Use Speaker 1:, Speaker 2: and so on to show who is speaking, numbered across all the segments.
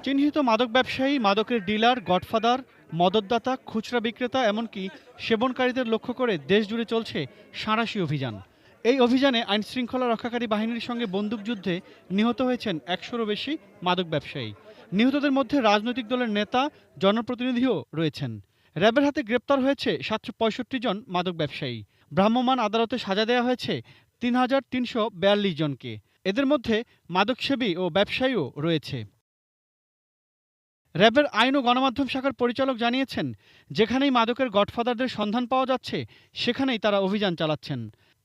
Speaker 1: চিহ্নিত মাদক ব্যবসায়ী, মাদকের ডিলার, গডফাদার, মদতদাতা, খুচরা বিক্রেতা এমনকি সেবনকারীদের লক্ষ্য করে দেশজুড়ে চলছে সাঁড়াশি অভিযান। এই অভিযানে আইনশৃঙ্খলা রক্ষাকারী বাহিনীর সঙ্গে বন্দুকযুদ্ধে নিহত হয়েছেন ১০০রও বেশি মাদক ব্যবসায়ী। নিহতদের মধ্যে রাজনৈতিক দলের নেতা, জনপ্রতিনিধিও রয়েছেন। র্যাবের হাতে গ্রেপ্তার হয়েছে ৭৬৫ জন মাদক ব্যবসায়ী। ভ্রাম্যমাণ আদালতে সাজা দেওয়া হয়েছে ৩৩৪২ জনকে। এদের মধ্যে মাদকসেবী ও ব্যবসায়ীও রয়েছে। র্যাবের আইন ও গণমাধ্যম শাখার পরিচালক জানিয়েছেন, যেখানেই মাদকের গডফাদারদের সন্ধান পাওয়া যাচ্ছে সেখানেই তারা অভিযান চালাচ্ছেন।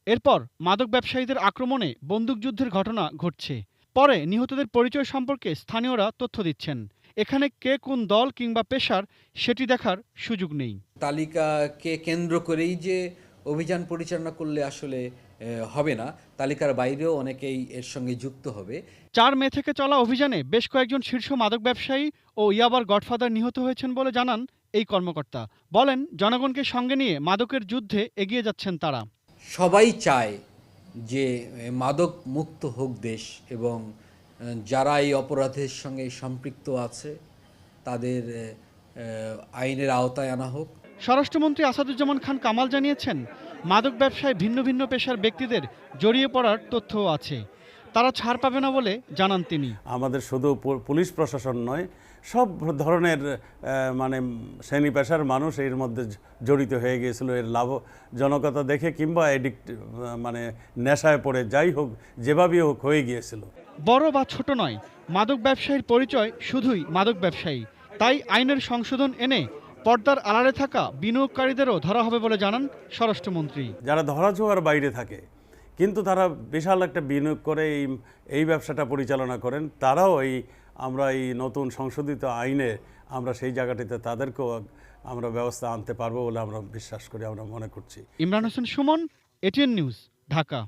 Speaker 1: এরপর মাদক ব্যবসায়ীদের আক্রমণে বন্দুকযুদ্ধের ঘটনা ঘটছে। পরে নিহতদের পরিচয় সম্পর্কে স্থানীয়রা তথ্য দিচ্ছেন। এখানে কে কোন দল কিংবা পেশার সেটি দেখার সুযোগ নেই।
Speaker 2: তালিকাকে কেন্দ্র করেই যে অভিযান পরিচালনা করলে আসলে হবে না, তালিকার বাইরেও অনেকেই এর সঙ্গে যুক্ত হবে।
Speaker 1: ৪ মে থেকে চলা অভিযানে বেশ কয়েকজন শীর্ষ মাদক ব্যবসায়ী ও ইয়াবার গডফাদার নিহত হয়েছেন বলে জানান এই কর্মকর্তা। বলেন, জনগণকে সঙ্গে নিয়ে মাদকের যুদ্ধে এগিয়ে যাচ্ছেন তারা।
Speaker 2: সবাই চায় যে মাদক মুক্ত হোক দেশ, এবং যারা এই অপরাধের সঙ্গে সম্পৃক্ত আছে তাদের আইনের আওতায় আনা হোক।
Speaker 1: স্বরাষ্ট্রমন্ত্রী আসাদুজ্জামান খান কামাল জানিয়েছেন, মাদক ব্যবসায় ভিন্ন ভিন্ন পেশার ব্যক্তিদের জড়িয়ে পড়ার তথ্যও আছে। তারা ছাড় পাবে না বলে জানান তিনি।
Speaker 3: আমাদের শুধু পুলিশ প্রশাসন নয়, সব ধরনের মানে শ্রেণী পেশার মানুষ এর মধ্যে জড়িত হয়ে গিয়েছিল। এর লাভজনকতা দেখে কিংবা মানে নেশায় পড়ে যাই হোক, যেভাবেই হোক হয়ে গিয়েছিল।
Speaker 1: বড় বা ছোট নয়, মাদক ব্যবসায়ীর পরিচয় শুধুই মাদক ব্যবসায়ী। তাই আইনের সংশোধন এনে পর্দার আড়ালে থাকা বিনিয়োগকারীদেরও ধরা হবে বলে জানান স্বরাষ্ট্রমন্ত্রী।
Speaker 3: যারা ধরাছোঁয়ার বাইরে থাকে কিন্তু তারা বিশাল একটা বিনিয়োগ করে এই ব্যবসাটা পরিচালনা করেন, তারাও আমরা এই নতুন সংশোধিত আইনে আমরা সেই জায়গাটিতে তাদেরকেও আমরা ব্যবস্থা আনতে পারবো বলে আমরা বিশ্বাস করি, আমরা মনে করছি।
Speaker 1: Imran Hossain Suman, ATN news, Dhaka.